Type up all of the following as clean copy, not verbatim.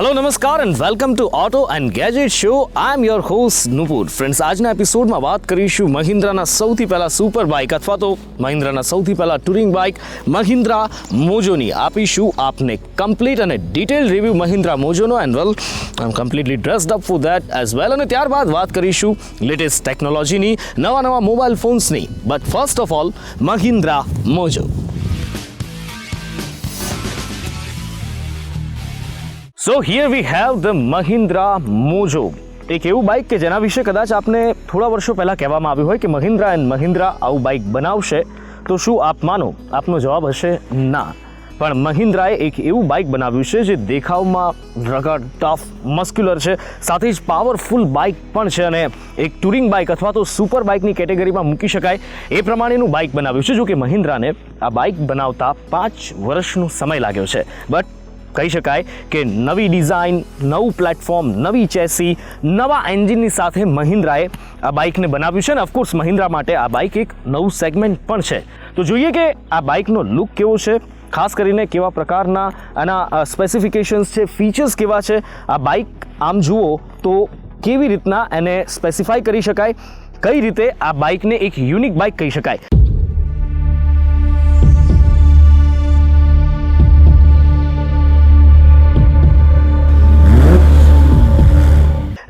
Hello नमस्कार and welcome to auto and gadget show. I am your host Nupur. Friends, આજના એપિસોડમાં વાત કરીશું મહિન્દ્રાના સૌથી પહેલા સુપર બાઇક અથવા તો મહિન્દ્રાના સૌથી પહેલા ટુરિંગ બાઇક મહિન્દ્રા મોજોની આપીશું આપને કમ્પ્લીટ અને ડિટેલ રિવ્યૂ મહિન્દ્રા મોજોનો and well I am completely dressed up for that as well. અને ત્યારબાદ વાત કરીશું લેટેસ્ટ ટેકનોલોજીની, નવા મોબાઈલ ફોન્સની, but first of all Mahindra Mojo. So here we have the Mahindra Mojo, એક એવું બાઇક કે જેના વિશે કદાચ આપને થોડા વર્ષો પહેલાં કહેવામાં આવ્યું હોય કે મહિન્દ્રા એન્ડ મહિન્દ્રા આવું બાઇક બનાવશે, તો શું આપ માનો? આપનો જવાબ હશે ના। પણ મહિન્દ્રાએ એક એવું બાઇક બનાવ્યું છે જે દેખાવમાં રગડ, ટફ, મસ્ક્યુલર છે, સાથે જ પાવરફુલ બાઇક પણ છે અને એક ટુરિંગ બાઇક અથવા તો સુપર બાઇકની કેટેગરીમાં મૂકી શકાય એ પ્રમાણેનું બાઇક બનાવ્યું છે। જો કે મહિન્દ્રાને આ બાઇક બનાવતા 5 વર્ષનો સમય લાગ્યો છે, બટ કહી શકાય કે નવી ડિઝાઇન, નવું પ્લેટફોર્મ, નવી ચેસી, નવા એન્જિનની સાથે મહિન્દ્રાએ આ બાઇકને બનાવ્યું છે અને ઓફકોર્સ મહિન્દ્રા માટે આ બાઇક એક નવું સેગમેન્ટ પણ છે। તો જોઈએ કે આ બાઇકનો લુક કેવો છે, ખાસ કરીને કેવા પ્રકારના આના સ્પેસિફિકેશન્સ છે, ફીચર્સ કેવા છે। આ બાઇક આમ જુઓ તો કેવી રીતના એને સ્પેસિફાઈ કરી શકાય, કઈ રીતે આ બાઇકને એક યુનિક બાઇક કહી શકાય।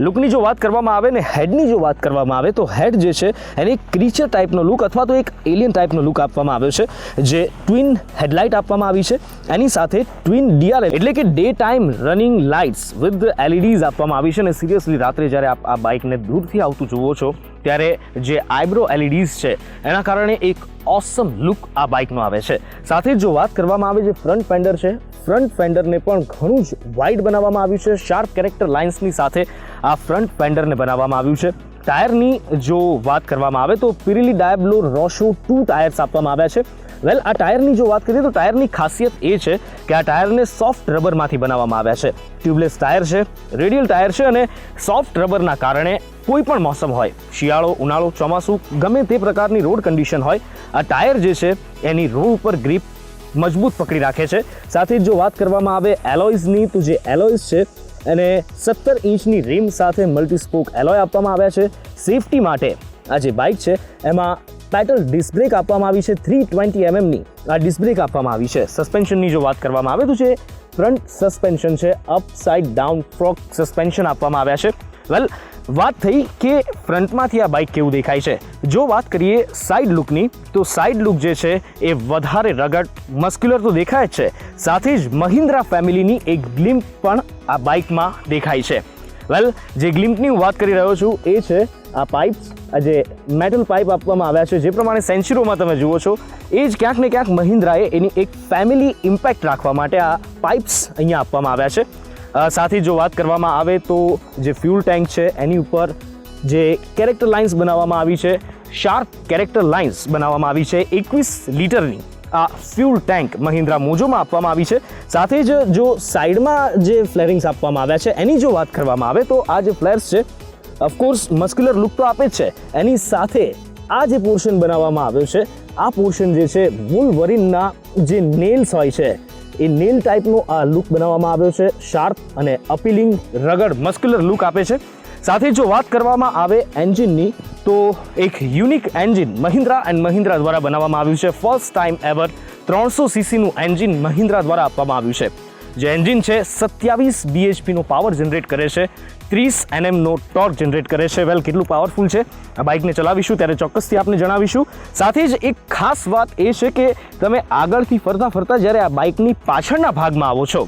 લુકની જો વાત કરવામાં આવે ને હેડની જો વાત કરવામાં આવે તો હેડ જે છે એને એક ક્રીચર ટાઈપનો લુક અથવા તો એક એલિયન ટાઈપનો લુક આપવામાં આવ્યો છે, જે ટ્વિન હેડલાઇટ આપવામાં આવી છે, એની સાથે ટ્વિન DRL એટલે કે day time running lights with LEDs આપવામાં આવી છે। અને સિરિયસલી રાત્રે જ્યારે આપ આ બાઇકને દૂરથી આવતું જુઓ છો ત્યારે જે આઈબ્રો LEDs છે એના કારણે એક ઓસમ લુક આ બાઇકનો આવે છે। સાથે જો વાત કરવામાં આવે જે ફ્રન્ટ ફેન્ડર છે, ફ્રન્ટ ફેન્ડરને પણ ઘણું જ વાઇડ બનાવવામાં આવ્યું છે, શાર્પ કેરેક્ટર લાઇન્સની સાથે આ ફ્રન્ટ ફેન્ડરને બનાવવામાં આવ્યું છે। ટાયરની જો વાત કરવામાં આવે તો પિરેલી ડાયબ્લો રોશો 2 ટાયર્સ આપવામાં આવ્યા છે। વેલ, આ ટાયરની જો વાત કરીએ તો ટાયરની ખાસિયત એ છે કે આ ટાયરને સોફ્ટ રબરમાંથી બનાવવામાં આવ્યા છે। ટ્યુબલેસ ટાયર છે, રેડિયલ ટાયર છે અને સોફ્ટ રબરના કારણે કોઈ પણ મોસમ હોય, શિયાળો, ઉનાળો, ચોમાસું, ગમે તે પ્રકારની રોડ કન્ડિશન હોય, આ ટાયર જે છે એની રોડ ઉપર ગ્રીપ મજબૂત પકડી રાખે છે। સાથે જો વાત કરવામાં આવે એલોઇઝની તો જે એલોઇઝ છે એને 17 ઇંચની રિમ સાથે મલ્ટીસ્પોક એલોય આપવામાં આવ્યા છે। સેફટી માટે આ જે બાઇક છે એમાં પેડલ ડિસ્ક બ્રેક આપવામાં આવી છે, 320 mmની આ ડિસ્ક બ્રેક આપવામાં આવી છે। સસ્પેન્શનની જો વાત કરવામાં આવે તો જે ફ્રન્ટ સસ્પેન્શન છે up side down frock suspension આપવામાં આવ્યા છે। વેલ, વાત થઈ કે ફ્રન્ટમાંથી આ બાઇક કેવું દેખાય છે। જો વાત કરીએ સાઇડ લુકની તો સાઇડ લુક જે છે એ વધારે રગડ, મસ્ક્યુલર તો દેખાય જ છે, સાથે જ મહિન્દ્રા ફેમિલીની એક ગ્લિમ્પ પણ આ બાઇકમાં દેખાય છે। વેલ, જે ગ્લિમ્પની હું વાત કરી રહ્યો છું એ છે આ પાઇપ્સ, આ જે મેટલ પાઇપ આપવામાં આવ્યા છે, જે પ્રમાણે સેન્ચુરોમાં તમે જુઓ છો એ જ ક્યાંક ને ક્યાંક મહિન્દ્રાએ એની એક ફેમિલી ઇમ્પેક્ટ રાખવા માટે આ પાઇપ્સ અહીંયા આપવામાં આવ્યા છે। સાથે જો વાત કરવામાં આવે તો જે ફ્યુલ ટેન્ક છે એની ઉપર જે કેરેક્ટર લાઇન્સ બનાવવામાં આવી છે, શાર્પ કેરેક્ટર લાઇન્સ બનાવવામાં આવી છે। 21 લીટરની આ ફ્યુલ ટેન્ક મહિન્દ્રા મોજોમાં આપવામાં આવી છે। સાથે જ જો સાઈડમાં જે ફ્લેરિંગ્સ આપવામાં આવ્યા છે એની જો વાત કરવામાં આવે તો આ જે ફ્લેર્સ છે ઓફકોર્સ મસ્ક્યુલર લુક તો આપે જ છે, એની સાથે આ જે પોર્શન બનાવવામાં આવ્યો છે આ પોર્શન જે છે વુલવરીનના જે નેલ્સ હોય છે એ નેલ ટાઈપનો આ લુક બનાવવામાં આવ્યો છે, શાર્પ અને અપીલિંગ રગડ મસ્ક્યુલર લુક આપે છે। સાથે જો વાત કરવામાં આવે એન્જિનની તો એક unique engine Mahindra and Mahindra દ્વારા બનાવવામાં આવ્યું છે। ફર્સ્ટ ટાઈમ એવર 300 સીસીનું એન્જિન મહિન્દ્રા દ્વારા આપવામાં આવ્યું છે। જે એન્જિન છે 27 bhpનો પાવર જનરેટ કરે છે, 30 Nmનો ટોર્ક જનરેટ કરે છે। વેલ, કેટલું પાવરફુલ છે આ બાઇકને ચલાવીશું ત્યારે ચોક્કસથી આપને જણાવીશું। સાથે જ એક ખાસ વાત એ છે કે તમે આગળથી ફરતા જ્યારે આ બાઇકની પાછળના ભાગમાં આવો છો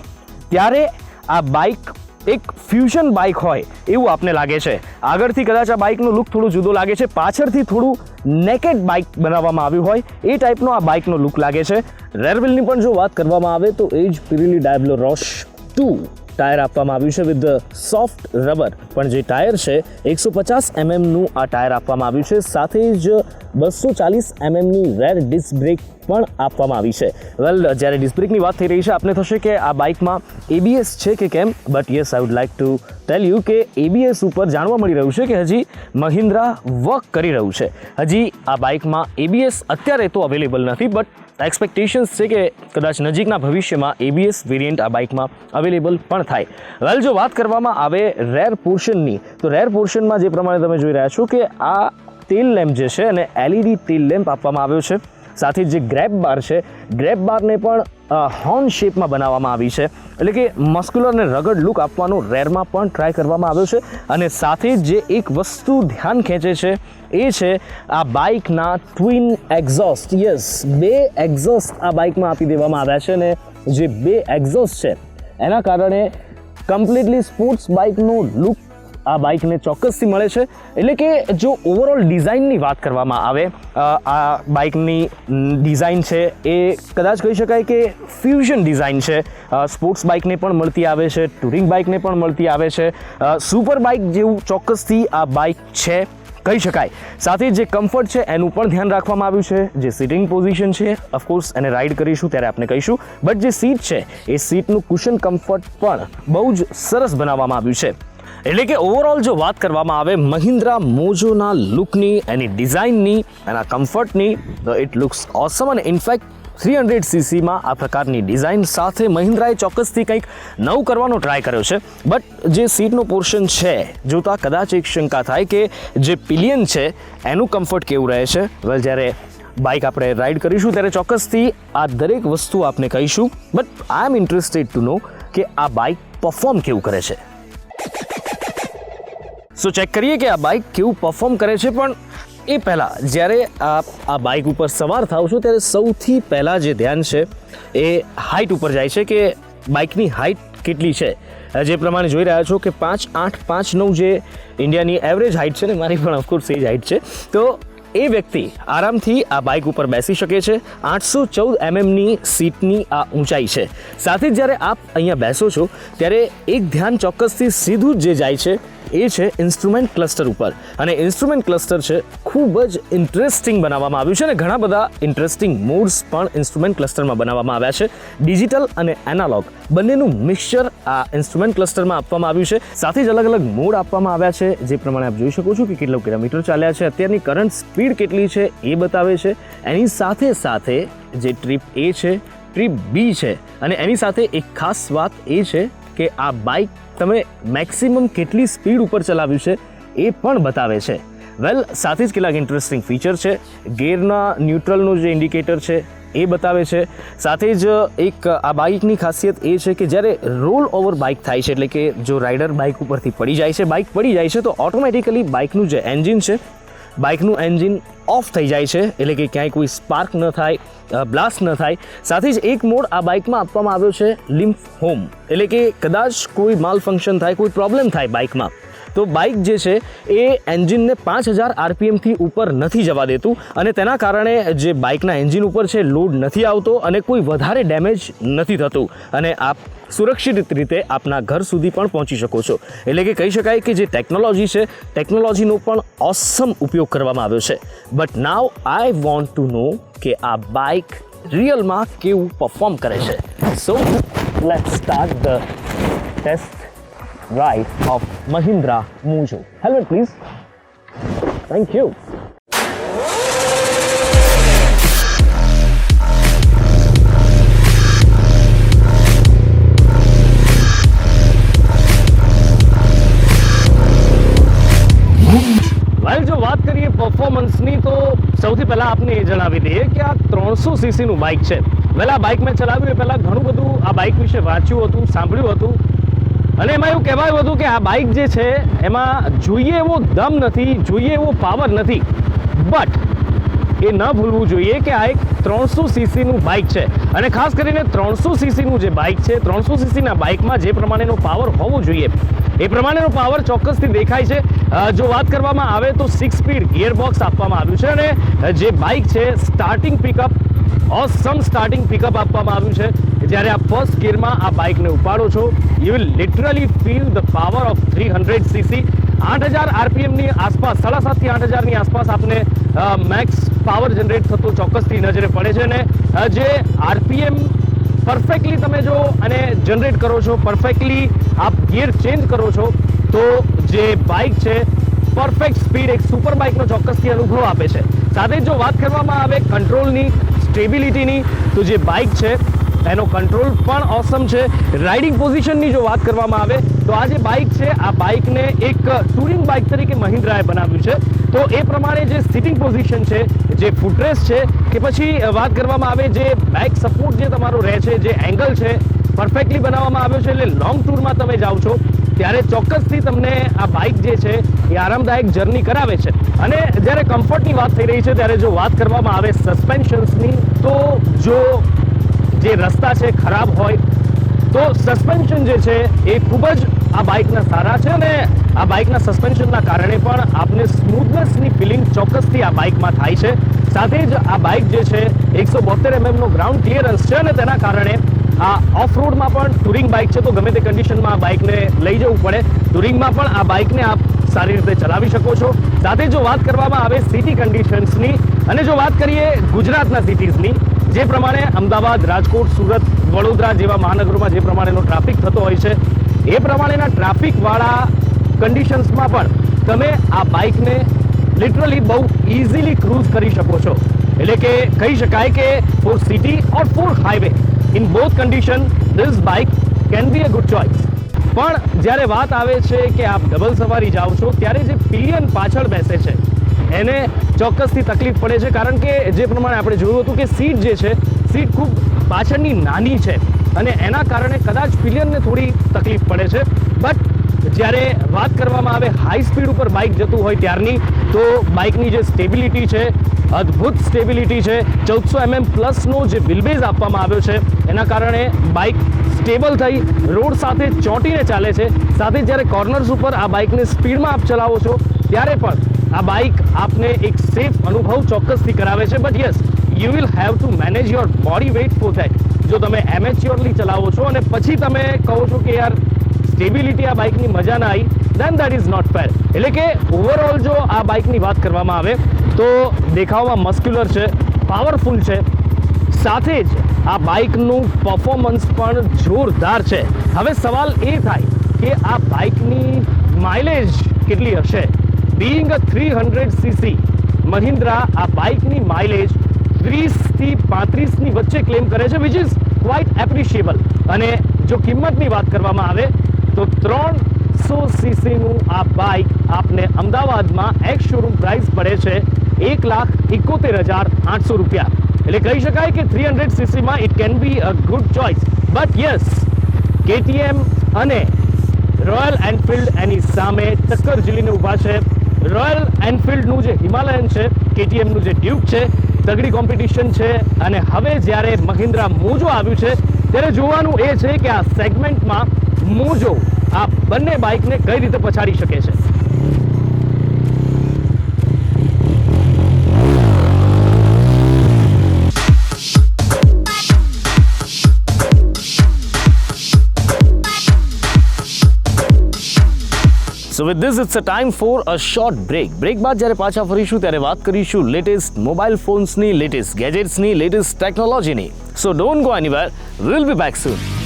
ત્યારે આ બાઇક એક ફ્યુઝન બાઇક હોય એવું આપને લાગે છે। આગળથી કદાચ આ બાઇકનો લુક થોડો જુદો લાગે છે, પાછળથી થોડું નેકેડ બાઇક બનાવવામાં આવ્યું હોય એ ટાઈપનો આ બાઇકનો લુક લાગે છે। રેર વ્હીલની પણ જો વાત કરવામાં આવે તો એ જ પિરેલી ડાયબ્લો રોશ 2 ટાયર આપવામાં આવ્યું છે વિથ સોફ્ટ રબર, પણ જે ટાયર છે 150 mmનું આ ટાયર આપવામાં આવ્યું છે। સાથે જ 240 mmની રેર ડિસ્ક બ્રેક પણ આપવામાં આવી છે। વેલ, જ્યારે ડિસ્ક બ્રેકની વાત થઈ રહી છે આપને થશે કે આ બાઇકમાં ABS છે કે કેમ, but yes I would like to tell you કે ABS ઉપર જાણવા મળી રહ્યું છે કે હજી મહિન્દ્રા વર્ક કરી રહ્યું છે। હજી આ બાઇકમાં ABS અત્યારે તો અવેલેબલ નથી, બટ એક્સપેક્ટેશન્સ છે કે કદાચ નજીકના ભવિષ્યમાં ABS વેરિયન્ટ આ બાઇકમાં અવેલેબલ પણ થાય. વેલ, જો વાત કરવામાં આવે રેર પોર્શનની, તો રેર પોર્શનમાં જે પ્રમાણે તમે જોઈ રહ્યા છો કે આ ટેલ લેમ્પ જે છે અને LED ટેલ લેમ્પ આપવામાં આવ્યો છે. સાથે જે ગ્રેબ બાર છે, ગ્રેબ બારને પણ હોર્ન શેપમાં બનાવવામાં આવી છે, એટલે કે મસ્ક્યુલર અને રગડ લુક આપવાનો રેરમાં પણ ટ્રાય કરવામાં આવ્યો છે. અને સાથે જે એક વસ્તુ ધ્યાન ખેંચે છે એ છે આ બાઇકના ટ્વિન એક્ઝોસ્ટ. યસ, 2 એક્ઝોસ્ટ આ બાઇકમાં આપી દેવામાં આવ્યા છે અને જે 2 એક્ઝોસ્ટ છે એના કારણે કમ્પ્લીટલી સ્પોર્ટ્સ બાઇકનું લુક આ બાઇકને ચોક્કસથી મળે છે. એટલે કે જો ઓવરઓલ ડિઝાઇનની વાત કરવામાં આવે, આ બાઇકની ડિઝાઇન છે એ કદાચ કહી શકાય કે ફ્યુઝન ડિઝાઇન છે. સ્પોર્ટ્સ બાઇકને પણ મળતી આવે છે, ટુરિંગ બાઇકને પણ મળતી આવે છે. સુપર બાઇક જેવું ચોક્કસથી આ બાઇક છે કહી શકાય. સાથે જે કમ્ફર્ટ છે એનું પણ ધ્યાન રાખવામાં આવ્યું છે. જે સિટિંગ પોઝિશન છે, ઓફકોર્સ એને રાઇડ કરીશું ત્યારે આપણે કહીશું, બટ જે સીટ છે એ સીટનું કુશન કમ્ફર્ટ પણ બહુ જ સરસ બનાવવામાં આવ્યું છે. એટલે કે ઓવરઓલ જો વાત કરવામાં આવે મહિન્દ્રા મોજોના લુકની, એની ડિઝાઇનની, એના કમ્ફર્ટની, તો ઇટ લુક્સ ઓસમ. અને ઇનફેક્ટ 300cc આ પ્રકારની ડિઝાઇન સાથે મહિન્દ્રાએ ચોક્કસથી કંઈક નવું કરવાનો ટ્રાય કર્યો છે. બટ જે સીટનો પોર્શન છે જોતા કદાચ એક શંકા થાય કે જે પિલિયન છે એનું કમ્ફર્ટ કેવું રહે છે. વેલ, જ્યારે બાઇક આપણે રાઇડ કરીશું ત્યારે ચોક્કસથી આ દરેક વસ્તુ આપણે કહીશું. But I am interested to know કે આ બાઇક પરફોર્મ કેવું કરે છે. સો ચેક કરીએ કે આ બાઇક કેવું પરફોર્મ કરે છે. પણ એ પહેલાં જ્યારે આપ આ બાઇક ઉપર સવાર થાવ છો ત્યારે સૌથી પહેલાં જે ધ્યાન છે એ હાઇટ ઉપર જાય છે કે બાઇકની હાઇટ કેટલી છે. જે પ્રમાણે જોઈ રહ્યા છો કે 5'8", 5'9" જે ઇન્ડિયાની એવરેજ હાઇટ છે ને, મારી પણ ઓફકોર્સ એ જ હાઇટ છે, તો એ વ્યક્તિ આરામથી આ બાઇક ઉપર બેસી શકે છે. 814 mm સીટની આ ઊંચાઈ છે. સાથે જ જ્યારે આપ અહીંયા બેસો છો ત્યારે એક ધ્યાન ચોક્કસથી સીધું જ જે જાય છે એ છે ઇન્સ્ટ્રુમેન્ટ ક્લસ્ટર ઉપર. અને ઇન્સ્ટ્રુમેન્ટ ક્લસ્ટર છે ખૂબ જ ઇન્ટરેસ્ટિંગ બનાવવામાં આવ્યું છે અને ઘણા બધા ઇન્ટરેસ્ટિંગ મોડ્સ પણ ઇન્સ્ટ્રુમેન્ટ ક્લસ્ટરમાં બનાવવામાં આવ્યા છે. ડિજિટલ અને એનાલોગ બંનેનું મિક્સચર આ ઇન્સ્ટ્રુમેન્ટ ક્લસ્ટરમાં આપવામાં આવ્યું છે. સાથે જ અલગ અલગ મોડ આપવામાં આવ્યા છે. જે પ્રમાણે આપ જોઈ શકો છો કે કેટલો કિલોમીટર ચાલ્યા છે, અત્યારની કરંટ સ્પીડ કેટલી છે એ બતાવે છે. એની સાથે સાથે જે ટ્રીપ A છે, ટ્રીપ B છે, અને એની સાથે એક ખાસ વાત એ છે કે આ બાઇક તમે મેક્સિમમ કેટલી સ્પીડ ઉપર ચલાવ્યું છે એ પણ બતાવે છે. વેલ, સાથે જ કેટલાક ઇન્ટરેસ્ટિંગ ફીચર છે. ગેરના ન્યુટ્રલનું જે ઇન્ડિકેટર છે એ બતાવે છે. સાથે જ એક આ બાઇકની ખાસિયત એ છે કે જ્યારે રોલ ઓવર બાઇક થાય છે, એટલે કે જો રાઇડર બાઇક ઉપરથી પડી જાય છે, બાઇક પડી જાય છે, તો ઓટોમેટિકલી બાઇકનું જે એન્જિન છે, બાઇકનું એન્જિન ઓફ થઈ જાય છે. એટલે કે ક્યાંય કોઈ સ્પાર્ક ન થાય, બ્લાસ્ટ ન થાય. સાથે જ એક મોડ આ બાઇકમાં આપવામાં આવ્યો છે લિમ્ફ હોમ. એટલે કે કદાચ કોઈ માલ ફંક્શન થાય, કોઈ પ્રોબ્લેમ થાય બાઇકમાં, તો બાઇક જે છે એ એન્જિનને 5000 RPMથી ઉપર નથી જવા દેતું અને તેના કારણે જે બાઇકના એન્જિન ઉપર છે લોડ નથી આવતો અને કોઈ વધારે ડેમેજ નથી થતું અને આપ સુરક્ષિત રીતે આપના ઘર સુધી પણ પહોંચી શકો છો. એટલે કે કહી શકાય કે જે ટેકનોલોજી છે, ટેકનોલોજીનો પણ ઓસમ ઉપયોગ કરવામાં આવ્યો છે. But now I want to know કે આ બાઇક રિયલમાં કેવું પરફોર્મ કરે છે. So let's start the test ride of Mahindra Mojo. Helmet please. Thank you. Well, જો વાત કરીએ પરફોર્મન્સની તો સૌથી પહેલાં આપને એ જણાવી દઈએ કે આ 300cc બાઇક છે. વેલ, આ બાઇક મેં ચલાવ્યું એ પહેલાં ઘણું બધું આ બાઇક વિશે વાંચ્યું હતું, સાંભળ્યું હતું અને એમાં એવું કહેવાયું હતું કે આ બાઇક જે છે એમાં જોઈએ એવો દમ નથી, જોઈએ એવો પાવર નથી. બટ એ ન ભૂલવું જોઈએ કે આ એક 300cc બાઇક છે અને ખાસ કરીને 300cc જે બાઇક છે, 300cc બાઇકમાં જે પ્રમાણેનો પાવર હોવો જોઈએ એ પ્રમાણેનો પાવર ચોક્કસથી દેખાય છે. જો વાત કરવામાં આવે તો 6 સ્પીડ ગિયરબોક્સ આપવામાં આવ્યું છે અને જે બાઇક છે સ્ટાર્ટિંગ પિકઅપ, ઓસમ સ્ટાર્ટિંગ પિકઅપ આપવામાં આવ્યું છે. જ્યારે આપ ફર્સ્ટ ગિયરમાં આ બાઇકને ઉપાડો છો, you will literally feel the power of 300cc. 8000 RPMની આસપાસ, 7.5થી 8000ની આસપાસ આપને મેક્સ પાવર જનરેટ થતો ચોક્કસથી નજરે પડે છે. અને જે RPM પરફેક્ટલી તમે જો અને જનરેટ કરો છો, પરફેક્ટલી આપ ગિયર ચેન્જ કરો છો, તો જે બાઇક છે પરફેક્ટ સ્પીડ એક સુપર બાઇકનો ચોક્કસથી અનુભવ આપે છે. સાથે જો વાત કરવામાં આવે કંટ્રોલની, સ્ટેબિલિટીની તો જે બાઇક છે એનો કંટ્રોલ પણ ઓસમ છે. રાઇડિંગ પોઝિશનની જો વાત કરવામાં આવે તો આ જે બાઇક છે આ બાઇકને એક ટુરિંગ બાઇક તરીકે મહિન્દ્રાએ બનાવ્યું છે. તો એ પ્રમાણે જે સિટિંગ પોઝિશન છે, જે ફૂટરેસ્ટ છે, કે પછી વાત કરવામાં આવે જે બેક સપોર્ટ જે તમારો રહે છે, જે એંગલ છે પરફેક્ટલી બનાવવામાં આવ્યો છે. એટલે લોંગ ટૂરમાં તમે જાઓ છો ત્યારે ચોક્કસથી તમને આ બાઇક જે છે એ આરામદાયક જર્ની કરાવે છે. અને જ્યારે કમ્ફર્ટની વાત થઈ રહી છે ત્યારે જો વાત કરવામાં આવે સસ્પેન્શન્સની તો જો જે રસ્તા છે ખરાબ હોય તો સસ્પેન્શન જે છે એ ખૂબ જ આ બાઇકના સારા છે અને આ બાઇકના સસ્પેન્શનના કારણે પણ આપને સ્મૂથનેસની ફિલિંગ ચોક્કસથી આ બાઇકમાં થાય છે. સાથે જ આ બાઇક જે છે 172 mm ગ્રાઉન્ડ ક્લિયરન્સ છે અને તેના કારણે આ ઓફ રોડમાં પણ ટુરિંગ બાઇક છે તો ગમે તે કન્ડિશનમાં આ બાઇકને લઈ જવું પડે ટુરિંગમાં પણ આ બાઇકને આપ સારી રીતે ચલાવી શકો છો. સાથે જો વાત કરવામાં આવે સિટી કન્ડિશન્સની અને જો વાત કરીએ ગુજરાતના સિટીઝની, જે પ્રમાણે અમદાવાદ, રાજકોટ, સુરત, વડોદરા જેવા મહાનગરોમાં જે પ્રમાણેનો ટ્રાફિક થતો હોય છે એ પ્રમાણેના ટ્રાફિકવાળા કન્ડિશન્સમાં પણ તમે આ બાઇકને લિટરલી બહુ ઇઝીલી ક્રૂઝ કરી શકો છો. એટલે કે કહી શકાય કે for city or for highway in both condition this bike can be a good choice. પણ જ્યારે વાત આવે છે કે આપ ડબલ સવારી જાઓ છો ત્યારે જે પિલિયન પાછળ બેસે છે એને ચોક્કસથી તકલીફ પડે છે. કારણ કે જે પ્રમાણે આપણે જોયું હતું કે સીટ જે છે સીટ ખૂબ પાછળની નાની છે અને એના કારણે કદાચ પિલિયનને થોડી તકલીફ પડે છે. બટ જ્યારે વાત કરવામાં આવે હાઈ સ્પીડ ઉપર બાઇક જતું હોય ત્યારની તો બાઇકની જે સ્ટેબિલિટી છે અદ્ભુત સ્ટેબિલિટી છે. 1400 mm પ્લસનો જે વ્હીલબેઝ આપવામાં આવ્યો છે એના કારણે બાઇક સ્ટેબલ થઈ રોડ સાથે ચોંટીને ચાલે છે. સાથે જ્યારે કોર્નર્સ ઉપર આ બાઇકને સ્પીડમાં આપ ચલાવો છો ત્યારે પણ આ બાઇક આપને એક સેફ અનુભવ ચોક્કસથી કરાવે છે. But yes you will have to manage your body weight for that. જો તમે એમેચ્યોરલી ચલાવો છો અને પછી તમે કહો છો કે યાર સ્ટેબિલિટી આ બાઇકની મજા ના આવી, then that is not fair. એટલે કે ઓવરઓલ જો આ બાઇકની વાત કરવામાં આવે તો દેખાવમાં મસ્ક્યુલર છે, પાવરફુલ છે, સાથે જ આ બાઇકનું પરફોર્મન્સ પણ જોરદાર છે. હવે સવાલ એ થાય કે આ બાઇકની માઇલેજ કેટલી હશે? બીઇંગ અ 300cc મહિન્દ્રા આ બાઇકની માઇલેજ 30 થી 35 ની વચ્ચે ક્લેમ કરે છે, વિચ ઇઝ ક્વાઇટ એપ્રિશિએબલ. અને જો કિંમતની વાત કરવામાં આવે તો 300cc નું આ બાઇક આપને અમદાવાદમાં એક્સ શોરૂમ પ્રાઇસ પડે છે 1,71,800 રૂપિયા. એટલે કહી શકાય કે 300cc માં it can be a good choice. But yes KTM અને રોયલ એનફિલ્ડ એની સામે ટક્કર ઝીલીને ઊભા છે. રોયલ એનફિલ્ડનું જે હિમાલયન છે, KTMનું જે ડ્યુક છે, તગડી કોમ્પિટિશન છે. અને હવે જ્યારે મહિન્દ્રા મોજો આવ્યું છે ત્યારે જોવાનું એ છે કે આ સેગમેન્ટમાં મોજો આ બંને બાઇકને કઈ રીતે પછાડી શકે છે. So with this it's a time for a short break. Break બાદ જ્યારે પાછા ફરીશું ત્યારે વાત કરીશું લેટેસ્ટ મોબાઈલ ફોન્સની, લેટેસ્ટ ગેજેટ્સની, લેટેસ્ટ ટેકનોલોજીની. So don't go anywhere. We'll be back soon.